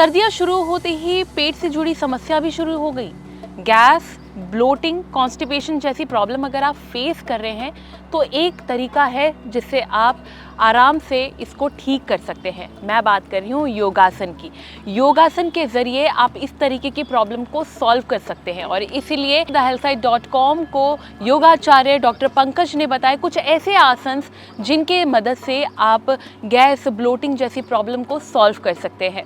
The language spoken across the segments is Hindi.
सर्दियां शुरू होते ही पेट से जुड़ी समस्या भी शुरू हो गई। गैस, ब्लोटिंग, कॉन्स्टिपेशन जैसी प्रॉब्लम अगर आप फेस कर रहे हैं तो एक तरीका है जिससे आप आराम से इसको ठीक कर सकते हैं। मैं बात कर रही हूँ योगासन की। योगासन के ज़रिए आप इस तरीके की प्रॉब्लम को सॉल्व कर सकते हैं और इसीलिए thehealthsite.com को योगाचार्य डॉक्टर पंकज ने बताए कुछ ऐसे आसन जिनके मदद से आप गैस, ब्लोटिंग जैसी प्रॉब्लम को सॉल्व कर सकते हैं।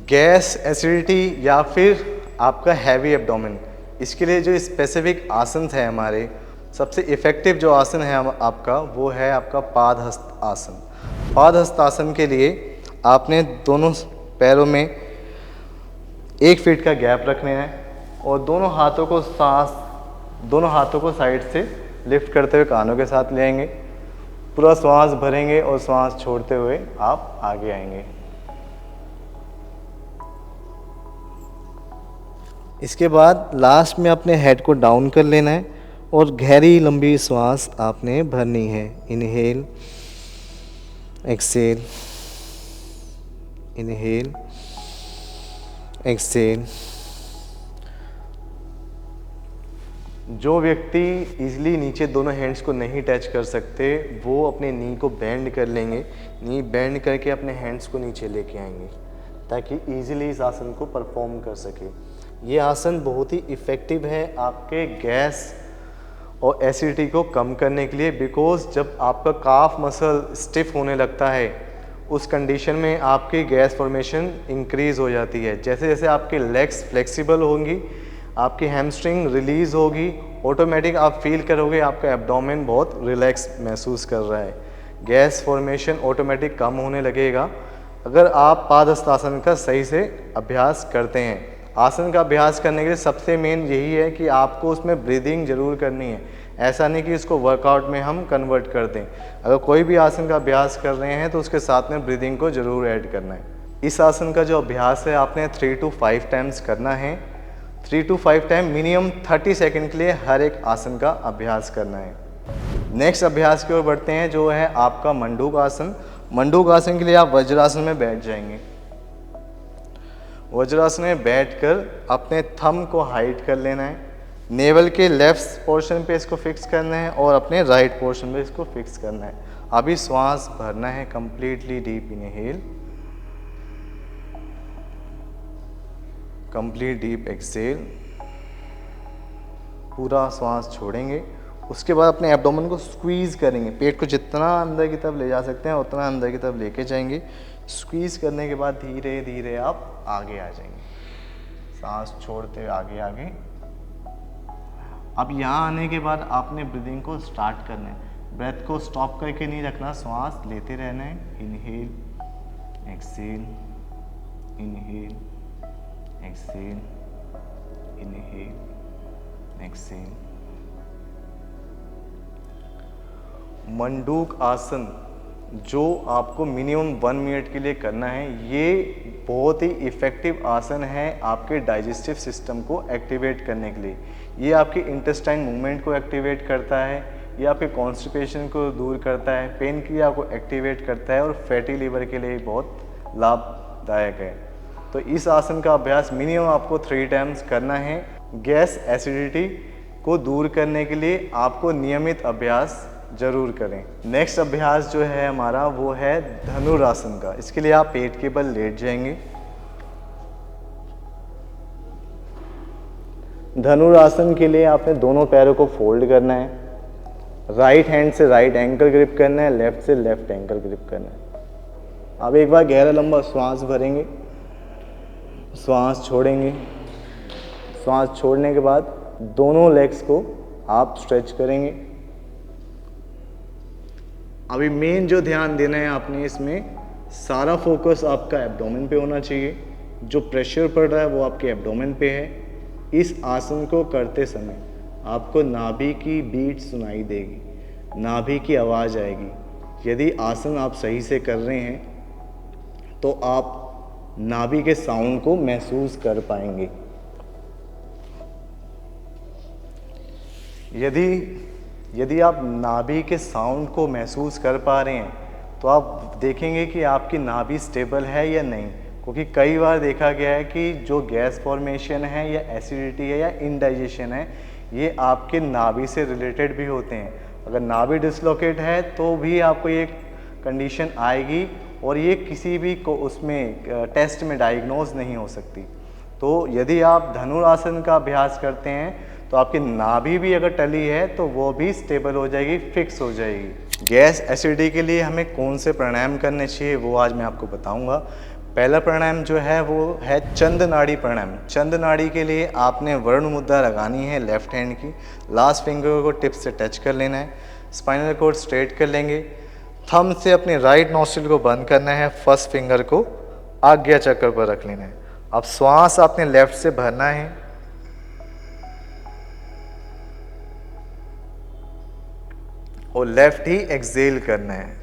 गैस, एसिडिटी या फिर आपका हैवी एब्डोमेन, इसके लिए जो स्पेसिफिक आसन है हमारे, सबसे इफ़ेक्टिव जो आसन है आपका वो है आपका पादहस्त आसन। पादहस्त आसन के लिए आपने दोनों पैरों में 1 फीट का गैप रखना है और दोनों हाथों को साइड से लिफ्ट करते हुए कानों के साथ ले आएंगे। पूरा श्वास भरेंगे और श्वास छोड़ते हुए आप आगे आएंगे। इसके बाद लास्ट में अपने हेड को डाउन कर लेना है और गहरी लंबी श्वास आपने भरनी है। Inhale, exhale, inhale, exhale. जो व्यक्ति इजीली नीचे दोनों हैंड्स को नहीं टच कर सकते वो अपने नी को बेंड कर लेंगे। नी बेंड करके अपने हैंड्स को नीचे लेके आएंगे ताकि इजीली इस आसन को परफॉर्म कर सके। ये आसन बहुत ही इफ़ेक्टिव है आपके गैस और एसिडिटी को कम करने के लिए, बिकॉज जब आपका काफ मसल स्टिफ होने लगता है उस कंडीशन में आपकी गैस फॉर्मेशन इंक्रीज़ हो जाती है। जैसे जैसे आपके लेग्स फ्लेक्सिबल होंगी, आपकी हैमस्ट्रिंग रिलीज़ होगी, ऑटोमेटिक आप फील करोगे आपका एब्डोमेन बहुत रिलैक्स महसूस कर रहा है। गैस फॉर्मेशन ऑटोमेटिक कम होने लगेगा अगर आप पादहस्त आसन का सही से अभ्यास करते हैं। आसन का अभ्यास करने के लिए सबसे मेन यही है कि आपको उसमें ब्रीदिंग ज़रूर करनी है। ऐसा नहीं कि इसको वर्कआउट में हम कन्वर्ट कर दें। अगर कोई भी आसन का अभ्यास कर रहे हैं तो उसके साथ में ब्रीदिंग को ज़रूर ऐड करना है। इस आसन का जो अभ्यास है आपने 3 to 5 टाइम्स करना है। 3 to 5 टाइम मिनिमम 30 सेकेंड के लिए हर एक आसन का अभ्यास करना है। नेक्स्ट अभ्यास की ओर बढ़ते हैं जो है आपका मंडूक आसन। मंडूक आसन के लिए आप वज्रासन में बैठ जाएंगे। वज्रासन में बैठकर अपने थंब को हाइट कर लेना है। नेवल के लेफ्ट पोर्शन पे इसको फिक्स करना है और अपने राइट पोर्शन पे इसको फिक्स करना है। अभी श्वास भरना है completely deep inhale, complete deep exhale. पूरा श्वास छोड़ेंगे। उसके बाद अपने एब्डोमेन को स्क्वीज़ करेंगे। पेट को जितना अंदर की तरफ ले जा सकते हैं उतना अंदर की तरफ लेके जाएंगे। स्क्वीज़ करने के बाद धीरे धीरे आप आगे आ जाएंगे, सांस छोड़ते हुए आगे आगे। अब यहाँ आने के बाद आपने ब्रीदिंग को स्टार्ट करना है। ब्रेथ को स्टॉप करके नहीं रखना, श्वास लेते रहना है। Inhale, exhale, inhale, exhale, inhale, exhale. Manduka asana जो आपको मिनिमम 1 मिनट के लिए करना है, ये बहुत ही इफ़ेक्टिव आसन है आपके डाइजेस्टिव सिस्टम को एक्टिवेट करने के लिए। ये आपके इंटेस्टाइन मूवमेंट को एक्टिवेट करता है, ये आपके कॉन्स्टिपेशन को दूर करता है, पेन क्रिया को एक्टिवेट करता है और फैटी लीवर के लिए बहुत लाभदायक है। तो इस आसन का अभ्यास मिनिमम आपको 3 टाइम्स करना है। गैस, एसिडिटी को दूर करने के लिए आपको नियमित अभ्यास जरूर करें। नेक्स्ट अभ्यास जो है हमारा वो है धनुरासन का। इसके लिए आप पेट के बल लेट जाएंगे। धनुरासन के लिए आपने दोनों पैरों को फोल्ड करना है। राइट हैंड से राइट एंकल ग्रिप करना है, लेफ्ट से लेफ्ट एंकल ग्रिप करना है। अब एक बार गहरा लंबा श्वास भरेंगे, श्वास छोड़ेंगे। श्वास छोड़ने के बाद दोनों लेग्स को आप स्ट्रेच करेंगे। अभी मेन जो ध्यान देना है आपने, इसमें सारा फोकस आपका एब्डोमेन पे होना चाहिए। जो प्रेशर पड़ रहा है वो आपके एब्डोमेन पे है। इस आसन को करते समय आपको नाभि की बीट सुनाई देगी, नाभि की आवाज़ आएगी। यदि आसन आप सही से कर रहे हैं तो आप नाभि के साउंड को महसूस कर पाएंगे। यदि आप नाभि के साउंड को महसूस कर पा रहे हैं तो आप देखेंगे कि आपकी नाभि स्टेबल है या नहीं, क्योंकि कई बार देखा गया है कि जो गैस फॉर्मेशन है या एसिडिटी है या इनडाइजेशन है, ये आपके नाभि से रिलेटेड भी होते हैं। अगर नाभि डिसलोकेट है तो भी आपको ये कंडीशन आएगी और ये किसी भी को उसमें टेस्ट में डायग्नोज नहीं हो सकती। तो यदि आप धनुरासन का अभ्यास करते हैं तो आपकी नाभि भी अगर टली है तो वो भी स्टेबल हो जाएगी, फिक्स हो जाएगी। गैस एसिडिटी के लिए हमें कौन से प्राणायाम करने चाहिए वो आज मैं आपको बताऊंगा। पहला प्राणायाम जो है वो है चंद नाड़ी प्राणायाम। चंद नाड़ी के लिए आपने वर्ण मुद्रा लगानी है लेफ्ट हैंड की, लास्ट फिंगर को टिप से टच कर लेना है, स्पाइनल कॉर्ड स्ट्रेट कर लेंगे, थंब से अपने राइट नोस्ट्रिल को बंद करना है, फर्स्ट फिंगर को आज्ञा चक्र पर रख लेना है। अब श्वास आपने लेफ्ट से भरना है और लेफ्ट ही एक्सहेल करना है।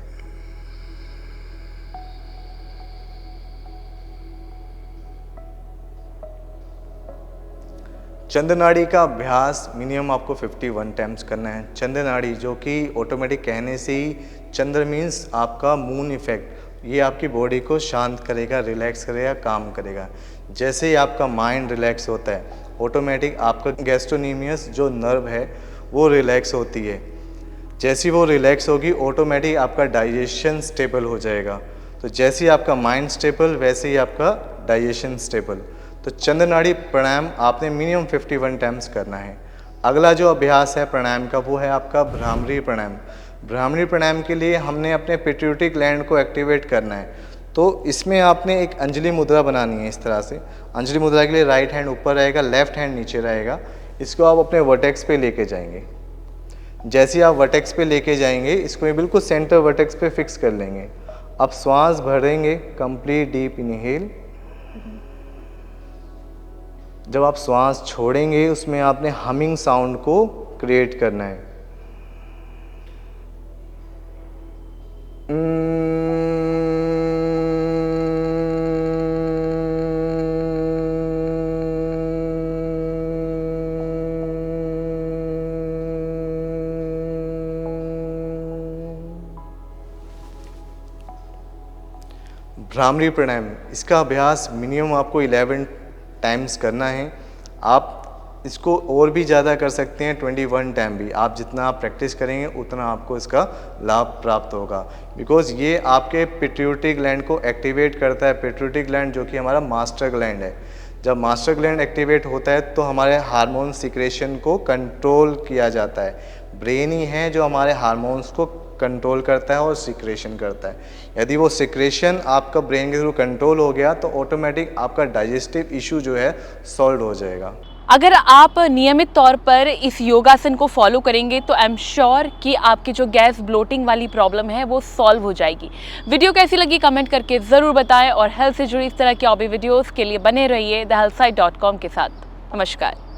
चंद्र नाड़ी का अभ्यास मिनिमम आपको 51 टाइम्स करना है। चंद्र नाड़ी जो कि ऑटोमेटिक कहने से ही चंद्र मीन्स आपका मून इफेक्ट, ये आपकी बॉडी को शांत करेगा, रिलैक्स करेगा, काम करेगा। जैसे ही आपका माइंड रिलैक्स होता है ऑटोमेटिक आपका गैस्ट्रोनीमियस जो नर्व है वो रिलैक्स होती है। जैसी वो रिलैक्स होगी ऑटोमेटिक आपका डाइजेशन स्टेबल हो जाएगा। तो जैसे ही आपका माइंड स्टेबल वैसे ही आपका डाइजेशन स्टेबल। तो चंद्र नाड़ी प्राणायाम आपने मिनिमम 51 टाइम्स करना है। अगला जो अभ्यास है प्राणायाम का वो है आपका भ्रामरी प्राणायाम। भ्रामरी प्राणायाम के लिए हमने अपने पिट्यूटरी ग्लैंड को एक्टिवेट करना है। तो इसमें आपने एक अंजलि मुद्रा बनानी है इस तरह से। अंजलि मुद्रा के लिए राइट हैंड ऊपर रहेगा, लेफ्ट हैंड नीचे रहेगा। इसको आप अपने वर्टेक्स पे लेके जाएंगे। जैसे ही आप वर्टेक्स पे लेके जाएंगे इसको बिल्कुल सेंटर वर्टेक्स पे फिक्स कर लेंगे। अब श्वास भरेंगे, कंप्लीट डीप इनहेल। जब आप श्वास छोड़ेंगे उसमें आपने हमिंग साउंड को क्रिएट करना है। भ्रामरी प्राणायाम, इसका अभ्यास मिनिमम आपको 11 टाइम्स करना है। आप इसको और भी ज़्यादा कर सकते हैं, 21 टाइम भी। आप जितना आप प्रैक्टिस करेंगे उतना आपको इसका लाभ प्राप्त होगा, बिकॉज ये आपके पिट्यूटरी ग्लैंड को एक्टिवेट करता है। पिट्यूटरी ग्लैंड जो कि हमारा मास्टर ग्लैंड है। जब मास्टर ग्लैंड एक्टिवेट होता है तो हमारे हार्मोन सिक्रेशन को कंट्रोल किया जाता है। ब्रेन ही है जो हमारे हार्मोन्स को कंट्रोल करता है और सिक्रेशन करता है। यदि वो सिक्रेशन आपका ब्रेन के थ्रू कंट्रोल हो गया तो ऑटोमेटिक आपका डाइजेस्टिव इशू जो है सॉल्व हो जाएगा। अगर आप नियमित तौर पर इस योगासन को फॉलो करेंगे तो आई एम श्योर कि आपकी जो गैस ब्लोटिंग वाली प्रॉब्लम है वो सॉल्व हो जाएगी। वीडियो कैसी लगी कमेंट करके ज़रूर बताएं और हेल्थ से जुड़ी इस तरह की और भी वीडियोज़ के लिए बने रहिए thehealthsite.com के साथ। नमस्कार।